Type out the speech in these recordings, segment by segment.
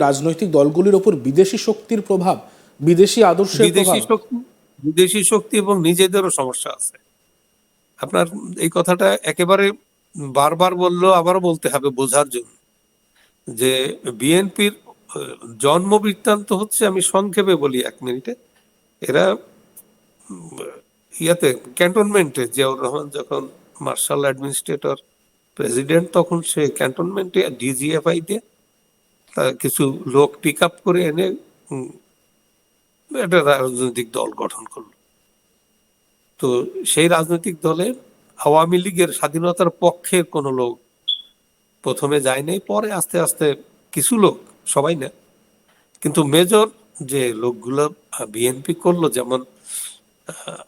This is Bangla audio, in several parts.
রাজনৈতিক দলগুলির ওপর বিদেশি শক্তির প্রভাব, বিদেশি আদর্শের প্রভাব। বিদেশি শক্তি এবং নিজেদেরও সমস্যা আছে। আপনার এই কথাটা একেবারে বারবার বললেও আবারও বলতে হবে বোঝার জন্য যে বিএনপির জন্ম বৃত্তান্ত হচ্ছে, আমি সংক্ষেপে বলি 1 মিনিটে। এরা ইয়াতে ক্যান্টনমেন্টে জিয়াউর রহমান যখন মার্শাল অ্যাডমিনিস্ট্রেটর প্রেসিডেন্ট, তখন সে ক্যান্টনমেন্টে ডিজিএফআই দিয়ে কিছু লোক পিক আপ করে এনে একটা রাজনৈতিক দল গঠন করলো। তো সেই রাজনৈতিক দলে আওয়ামী লীগের স্বাধীনতার পক্ষের কোনো লোক প্রথমে যায় নাই, পরে আস্তে আস্তে কিছু লোক, সবাই না, কিন্তু মেজর যে লোকগুলো বিএনপি করলো, যেমন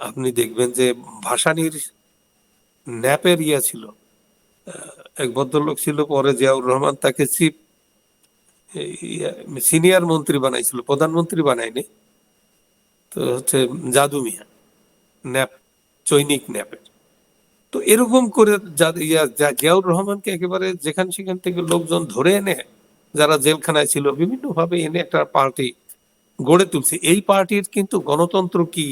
আপনি দেখবেন যে ভাসানীর ন্যাপের ছিল, এক ভদ্রলোক ছিল, পরে জিয়াউর রহমান তাকে চিফ সিনিয়র মন্ত্রী বানাইছিল, প্রধানমন্ত্রী বানায়নি। তো হচ্ছে জাদু মিয়া ন্যাপ, চৈনিক ন্যাপের। তো এরকম করে জিয়াউর রহমানকে একেবারে যেখান সেখান থেকে লোকজন ধরে এনে, যারা জেলখানায় ছিল, বিভিন্ন ভাবে এনে একটা পার্টি গড়ে তুলছে। এই পার্টির কিন্তু গণতন্ত্র কি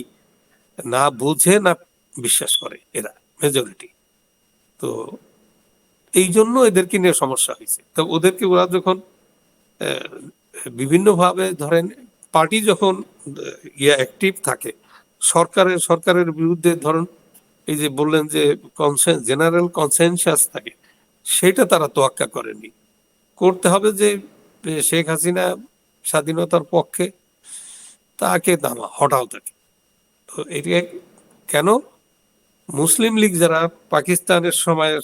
না বুঝে না বিশ্বাস করে এরা মেজরিটি। তো এই জন্য এদেরকে নিয়ে সমস্যা হয়েছে। তো ওদেরকে ওরা যখন বিভিন্ন ভাবে ধরেন পার্টি যখন অ্যাক্টিভ থাকে, সরকারের বিরুদ্ধে ধরুন এই যে বললেন যে জেনারেল কনসেনসাস থাকে, সেটা তারা তোয়াক্কা করেনি। করতে হবে যে শেখ হাসিনা স্বাধীনতার পক্ষে, তাকে হটাও তাকে। তো এটা কেন? মুসলিম লীগ যারা পাকিস্তানের সময়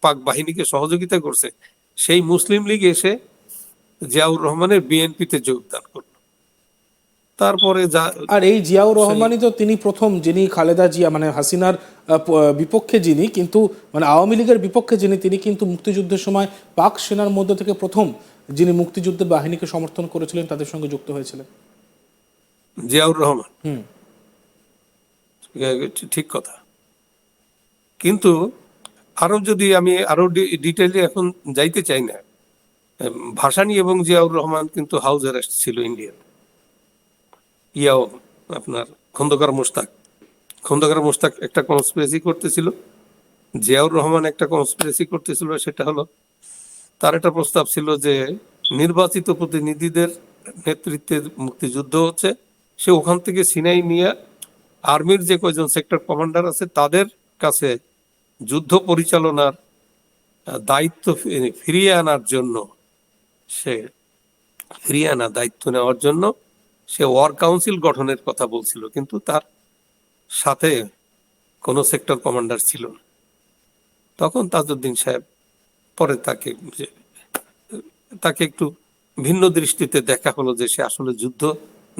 পাক বাহিনীকে সহযোগিতা করছে, সেই মুসলিম লীগ এসে জিয়াউর রহমানের বিএনপিতে যোগদান করলো। তারপরে আর এই জিয়াউর রহমানই তো তিনি প্রথম যিনি খালেদা জিয়া মানে হাসিনার বিপক্ষে যিনি, কিন্তু মানে আওয়ামী লীগের বিপক্ষে যিনি, তিনি কিন্তু মুক্তিযুদ্ধের সময় পাক সেনার মধ্য থেকে প্রথম যিনি মুক্তিযুদ্ধের বাহিনীকে সমর্থন করেছিলেন, তাদের সঙ্গে যুক্ত হয়েছিলেন জিয়াউর রহমান। ঠিক কথা। কিন্তু আমি আরো ডিটেইলে এখন যাইতে চাই না। ভাসানী এবং জিয়াউর রহমান কিন্তু হাউস অ্যারেস্ট ছিল ইন্ডিয়ান। আপনার খন্দকার মোশতাক একটা কনস্পিরেসি করতেছিল, জিয়াউর রহমান একটা কনস্পিরেসি করতেছিল। সেটা হলো, তার একটা প্রস্তাব ছিল যে নির্বাচিত প্রতিনিধিদের নেতৃত্বে মুক্তিযুদ্ধ হচ্ছে, সে ওখান থেকে সিনাই নিয়ে আর্মির যে কয়জন সেক্টর কমান্ডার আছে তাদের কাছে যুদ্ধ পরিচালনার দায়িত্ব ফিরিয়ে আনার জন্য, দায়িত্ব নেওয়ার জন্য সে ওয়ার কাউন্সিল গঠনের কথা বলছিল, কিন্তু তার সাথে কোনো সেক্টর কমান্ডার ছিল না। তখন তাজউদ্দিন সাহেব পরে তাকে একটু ভিন্ন দৃষ্টিতে দেখা হলো, যে সে আসলে যুদ্ধ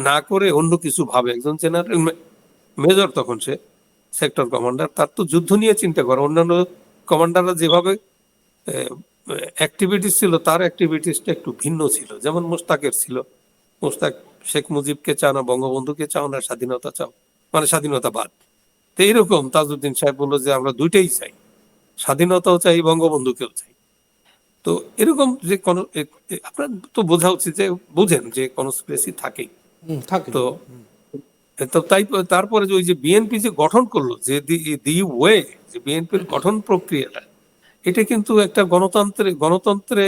না করে অন্য কিছু ভাবে। একজন জেনারেল মেজর, তখন সে সেক্টর কমান্ডার, তার তো যুদ্ধ নিয়ে চিন্তা করে। অন্যান্য কমান্ডাররা যেভাবে অ্যাক্টিভিটিস ছিল, তার অ্যাক্টিভিটিসটা একটু ভিন্ন ছিল। যেমন মোশতাকের ছিল, মোশতাক শেখ মুজিবকে চাও না, বঙ্গবন্ধুকে চাও না, স্বাধীনতা চাও, মানে স্বাধীনতাবাদ। তো এইরকম তাজউদ্দিন সাহেব বললো যে আমরা দুইটাই চাই, স্বাধীনতাও চাই, বঙ্গবন্ধুকেও চাই। তো এরকম যে আপনার তো বোঝা উচিত যে বুঝেন যে কনস্পিরেসি থাকেই। তো তারপরে যে ওই যে বিএনপি যে গঠন করলো, যে ওয়ে যে বিএনপির গঠন প্রক্রিয়াটা, এটা কিন্তু একটা গণতন্ত্রে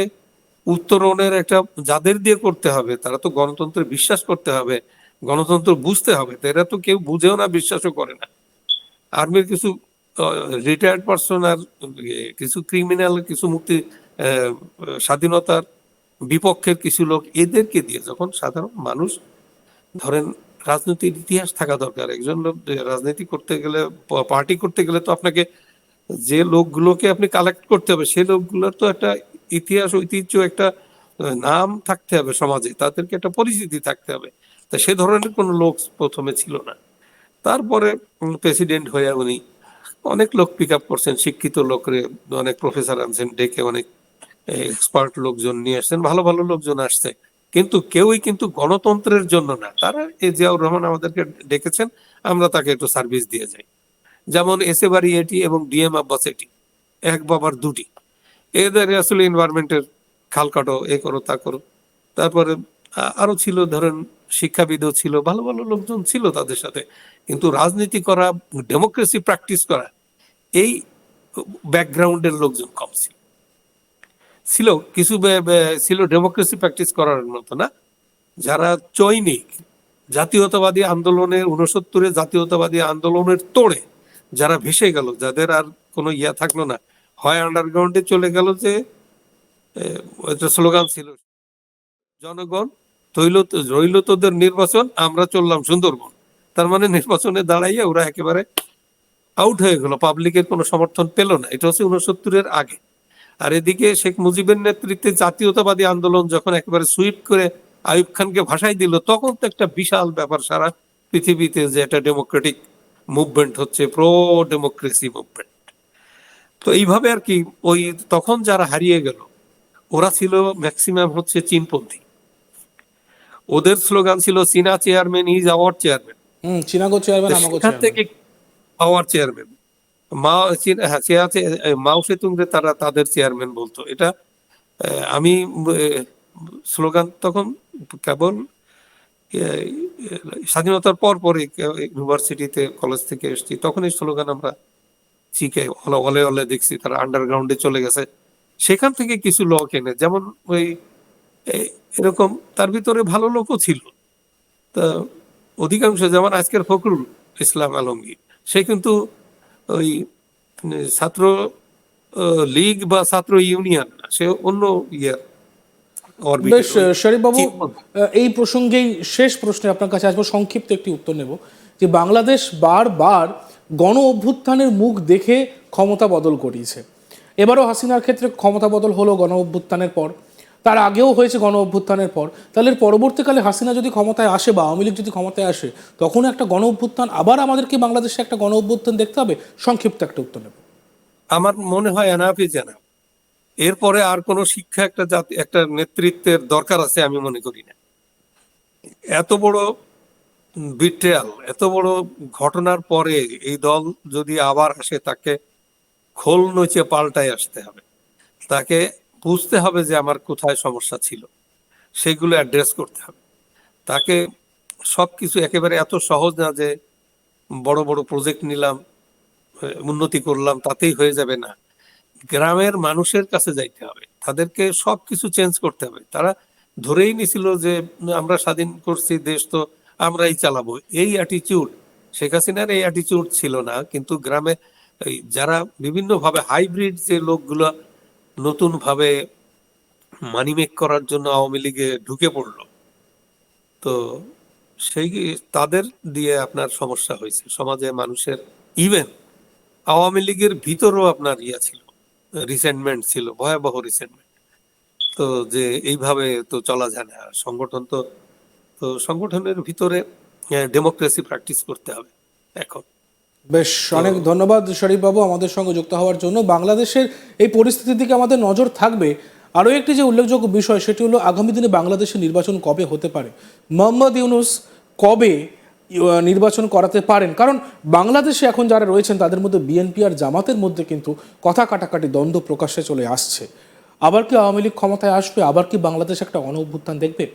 উত্তরণের একটা, যাদের দিয়ে করতে হবে তারা তো গণতন্ত্রে বিশ্বাস করতে হবে, গণতন্ত্র বুঝতে হবে। তো এরা তো কেউ বুঝেও না, বিশ্বাসও করে না। আর্মির কিছু রিটায়ার্ড পার্সন আর কিছু ক্রিমিনাল, কিছু স্বাধীনতার বিপক্ষের কিছু লোক, এদেরকে দিয়ে যখন সাধারণ মানুষ, ধরেন রাজনৈতিক ইতিহাস থাকা দরকার। একজন লোক রাজনীতি করতে গেলে, পার্টি করতে গেলে তো আপনাকে যে লোকগুলোকে আপনি কালেক্ট করতে হবে, সেই লোকগুলোর তো একটা ইতিহাস, ঐতিহ্য, একটা নাম থাকতে হবে সমাজে, তাদেরকে একটা পরিচিতি থাকতে হবে। তা সে ধরনের কোনো লোক প্রথমে ছিল না। তারপরে প্রেসিডেন্ট হয়ে উনি অনেক লোক পিক আপ করছেন, শিক্ষিত লোকরে, অনেক প্রফেসর আনছেন ডেকে, অনেক এক্সপার্ট লোকজন নিয়ে আসছেন, ভালো ভালো লোকজন আসছে, কিন্তু কেউই কিন্তু গণতন্ত্রের জন্য না। তারা এই জিয়াউর রহমান আমাদেরকে ডেকেছেন, আমরা তাকে একটু সার্ভিস দিয়ে যাই। যেমন এসে বাড়ি এটি এবং ডিএম আব্বাস এটি, এক বাবার দুটি। এদের আসলে এনভায়রনমেন্টের খাল কাটো, এ করো তা করো, তারপরে আরো ছিল ধরেন শিক্ষাবিদও ছিল, ভালো ভালো লোকজন ছিল তাদের সাথে, কিন্তু রাজনীতি করা, ডেমোক্রেসি প্র্যাকটিস করা, এই ব্যাকগ্রাউন্ডের লোকজন কম ছিল। ছিল কিছু ছিল ডেমোক্রেসি প্র্যাকটিস করার মতো না, যারা চৈনিক জাতীয়তাবাদী আন্দোলনের 69-এ জাতীয়তাবাদী আন্দোলনের তোড়ে যারা ভেসে গেল, যাদের আর কোনো ইয়া থাকলো না, হয় আন্ডারগ্রাউন্ডে চলে গেল, যে একটা স্লোগান ছিল, জনগণ রইল তোদের নির্বাচন, আমরা চললাম সুন্দরবন। তার মানে নির্বাচনে দাঁড়াইয়া ওরা একেবারে আউট হয়ে গেল, পাবলিকের কোনো সমর্থন পেল না। এটা হচ্ছে 69-এর আগে। আর এদিকে শেখ মুজিবের নেতৃত্বে জাতীয়তাবাদী আন্দোলন যখন একেবারে সুইপ করে আইয়ুব খানকে ভাসাই দিল, তখন তো একটা বিশাল ব্যাপার সারা পৃথিবীতে, যে একটা ডেমোক্রেটিক মুভমেন্ট হচ্ছে, প্রো ডেমোক্রেসি মুভমেন্ট। তো এইভাবে আর কি, ওই তখন যারা হারিয়ে গেল ওরা ছিল ম্যাক্সিমাম হচ্ছে চীনপন্থী। ওদের স্লোগান ছিল চীনা চেয়ারম্যান ইজ আওয়ার চেয়ারম্যান। চিনাগো চেয়ারম্যান, আমাগো সেখান চেয়ারম্যান। থেকে আওয়ার চেয়ারম্যান, মাও সেতুংরে তারা তাদের চেয়ারম্যান বলতো। এটা আমি স্লোগান তখন কেবল স্বাধীনতার পর পরে ইউনিভার্সিটিতে কলেজ থেকে এসেছি, তখন এই স্লোগান আমরা শিখে অলে অলে দেখছি, তারা আন্ডারগ্রাউন্ডে চলে গেছে। সেখান থেকে কিছু লোক এনে, যেমন ওই এরকম তার ভিতরে ভালো লোকও ছিল, তা অধিকাংশ, যেমন আজকের ফখরুল ইসলাম আলমগীর, সে কিন্তু ওই ছাত্র লীগ বা ছাত্র ইউনিয়ন না, সে অন্য ইয়ার বেশ, শরীফ বাবু, এই প্রসঙ্গেই শেষ প্রশ্নে আপনার কাছে আসবো, সংক্ষিপ্ত একটি উত্তর নেব, যে বাংলাদেশ বারবার গণ অভ্যুত্থানের মুখ দেখে ক্ষমতা বদল করিয়েছে। এবারও হাসিনার ক্ষেত্রে ক্ষমতা বদল হলো গণ অভ্যুত্থানের পর, তার আগেও হয়েছে গণ অভ্যুত্থানের পর। তাহলে পরবর্তীকালে হাসিনা যদি ক্ষমতায় আসে বা আওয়ামী লীগ যদি ক্ষমতায় আসে, তখন একটা গণ অভ্যুত্থান, আবার আমাদেরকে বাংলাদেশে একটা গণ অভ্যুত্থান দেখতে হবে? সংক্ষিপ্ত একটা উত্তর নেব। আমার মনে হয় এনাফ ইজ এনাফ। এরপরে আর কোন শিক্ষা একটা জাতি, একটা নেতৃত্বের দরকার আছে আমি মনে করি না। এত বড় বিট্রেয়াল, এত বড় ঘটনার পরে এই দল যদি আবার আসে, তাকে খোল নচে পাল্টায় আসতে হবে। তাকে বুঝতে হবে যে আমার কোথায় সমস্যা ছিল, সেগুলো অ্যাড্রেস করতে হবে। তাকে সবকিছু একেবারে এত সহজ না যে বড় বড় প্রজেক্ট নিলাম, উন্নতি করলাম, তাতেই হয়ে যাবে না। গ্রামের মানুষের কাছে যাইতে হবে, তাদেরকে সবকিছু চেঞ্জ করতে হবে। তারা ধরেই নিছিল যে আমরা স্বাধীন করছি দেশ, তো আমরাই চালাবো, এই অ্যাটিটিউড শেখ হাসিনার এই অ্যাটিটিউড ছিল না। কিন্তু গ্রামে যারা বিভিন্ন ভাবে হাইব্রিড যে লোকগুলো নতুন ভাবে মানিমেক করার জন্য আওয়ামী লীগে ঢুকে পড়লো, তো সেই তাদের দিয়ে আপনার সমস্যা হয়েছে সমাজে মানুষের। ইভেন আওয়ামী লীগের ভিতরও আপনার ইয়া ছিল, রিসেন্টমেন্ট ছিল, ভয়াবহ রিসেন্টমেন্ট। তো যে এইভাবে তো চলা যায় না, সংগঠন তো, তো সংগঠনের ভিতরে ডেমোক্রেসি প্র্যাকটিস করতে হবে এখন। বেশ, অনেক ধন্যবাদ শরীফ বাবু আমাদের সঙ্গে যুক্ত হওয়ার জন্য। বাংলাদেশের এই পরিস্থিতির দিকে আমাদের নজর থাকবে। আরও একটি যে উল্লেখযোগ্য বিষয়, সেটি হলো আগামী দিনে বাংলাদেশের নির্বাচন কবে হতে পারে, মোহাম্মদ ইউনূস কবে নির্বাচন করাতে পারেন। কারণ বাংলাদেশে এখন যারা রয়েছেন তাদের মধ্যে বিএনপি আর জামাতের মধ্যে কিন্তু কথা কাটাকাটি, দ্বন্দ্ব প্রকাশ্যে চলে আসছে। আবার কি আওয়ামী লীগ ক্ষমতায় আসবে? আবার কি বাংলাদেশ একটা গণ অভ্যুত্থান দেখবে?